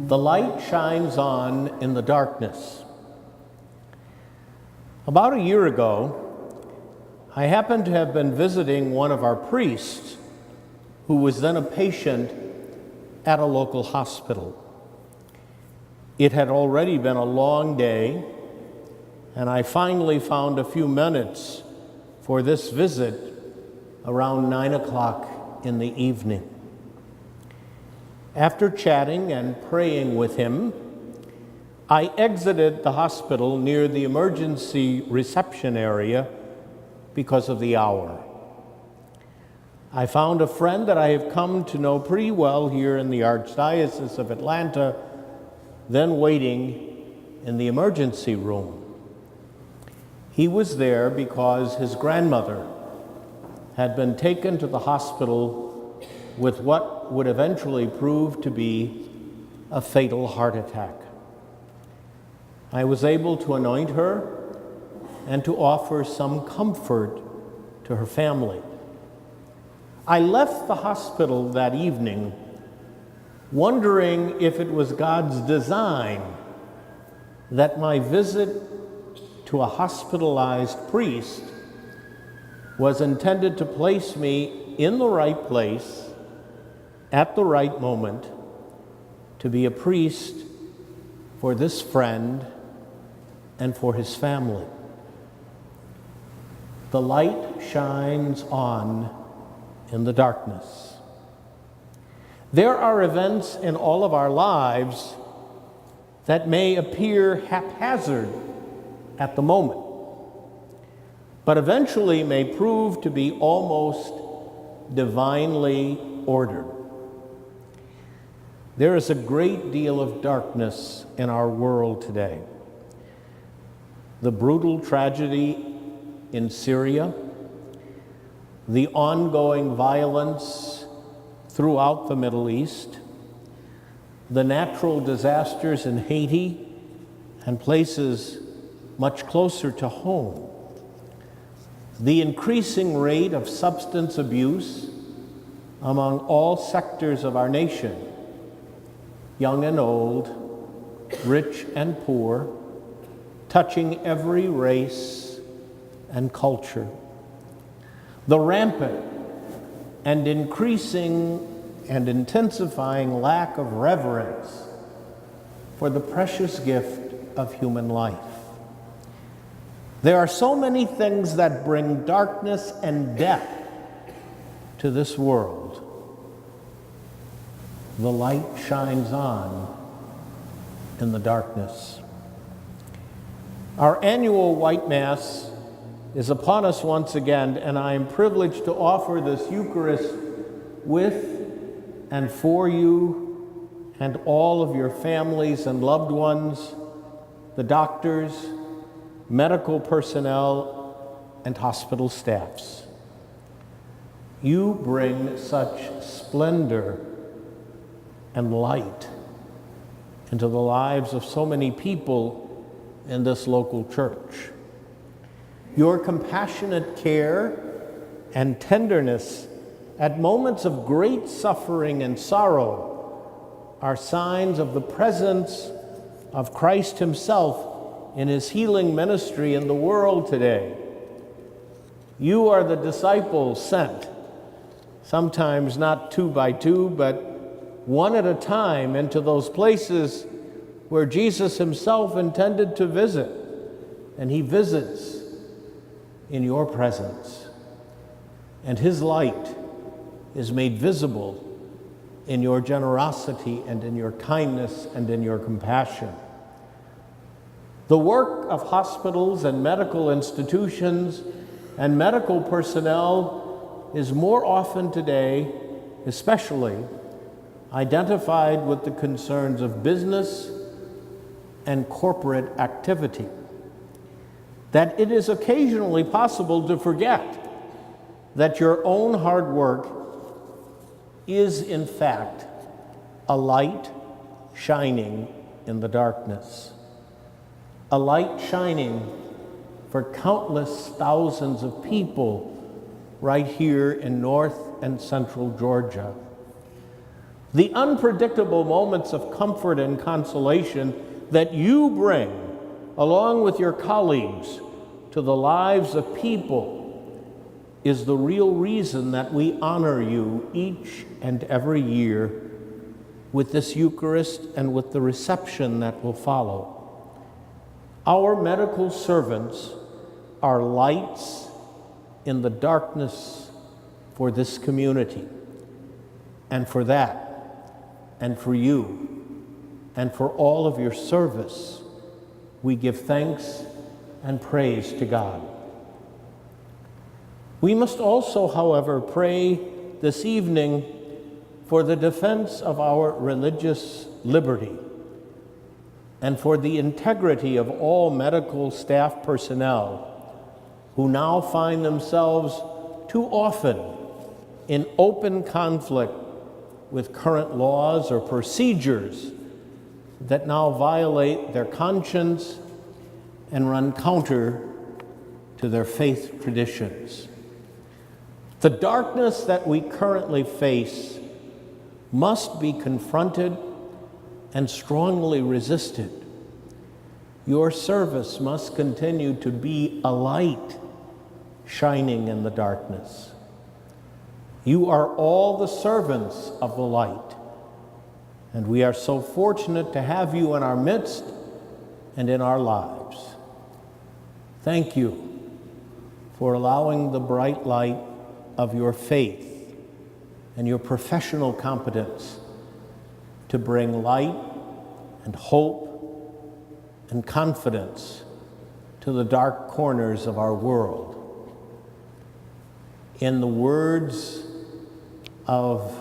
The light shines on in the darkness. About a year ago, I happened to have been visiting one of our priests who was then a patient at a local hospital. It had already been a long day, and I finally found a few minutes for this visit around 9 o'clock in the evening. After chatting and praying with him, I exited the hospital near the emergency reception area because of the hour. I found a friend that I have come to know pretty well here in the Archdiocese of Atlanta, then waiting in the emergency room. He was there because his grandmother had been taken to the hospital with what would eventually prove to be a fatal heart attack. I was able to anoint her and to offer some comfort to her family. I left the hospital that evening wondering if it was God's design that my visit to a hospitalized priest was intended to place me in the right place at the right moment to be a priest for this friend and for his family. The light shines on in the darkness. There are events in all of our lives that may appear haphazard at the moment, but eventually may prove to be almost divinely ordered. There is a great deal of darkness in our world today. The brutal tragedy in Syria, the ongoing violence throughout the Middle East, the natural disasters in Haiti and places much closer to home, the increasing rate of substance abuse among all sectors of our nation, young and old, rich and poor, touching every race and culture. The rampant and increasing and intensifying lack of reverence for the precious gift of human life. There are so many things that bring darkness and death to this world. The light shines on in the darkness. Our annual White Mass is upon us once again, and I am privileged to offer this Eucharist with and for you and all of your families and loved ones, the doctors, medical personnel, and hospital staffs. You bring such splendor and light into the lives of so many people in this local church. Your compassionate care and tenderness at moments of great suffering and sorrow are signs of the presence of Christ himself in his healing ministry in the world today. You are the disciples sent, sometimes not 2 by 2, but one at a time, into those places where Jesus himself intended to visit, and he visits in your presence. And his light is made visible in your generosity and in your kindness and in your compassion. The work of hospitals and medical institutions and medical personnel is more often today, especially, identified with the concerns of business and corporate activity, that it is occasionally possible to forget that your own hard work is, in fact, a light shining in the darkness, a light shining for countless thousands of people right here in North and Central Georgia. the unpredictable moments of comfort and consolation that you bring, along with your colleagues, to the lives of people is the real reason that we honor you each and every year with this Eucharist and with the reception that will follow. Our medical servants are lights in the darkness for this community, and for that, and for you, and for all of your service, we give thanks and praise to God. We must also, however, pray this evening for the defense of our religious liberty and for the integrity of all medical staff personnel who now find themselves too often in open conflict with current laws or procedures that now violate their conscience and run counter to their faith traditions. The darkness that we currently face must be confronted and strongly resisted. Your service must continue to be a light shining in the darkness. You are all the servants of the light, and we are so fortunate to have you in our midst and in our lives. Thank you for allowing the bright light of your faith and your professional competence to bring light and hope and confidence to the dark corners of our world. In the words of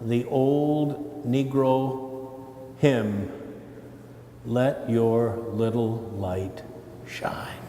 the old Negro hymn, "Let your little light shine."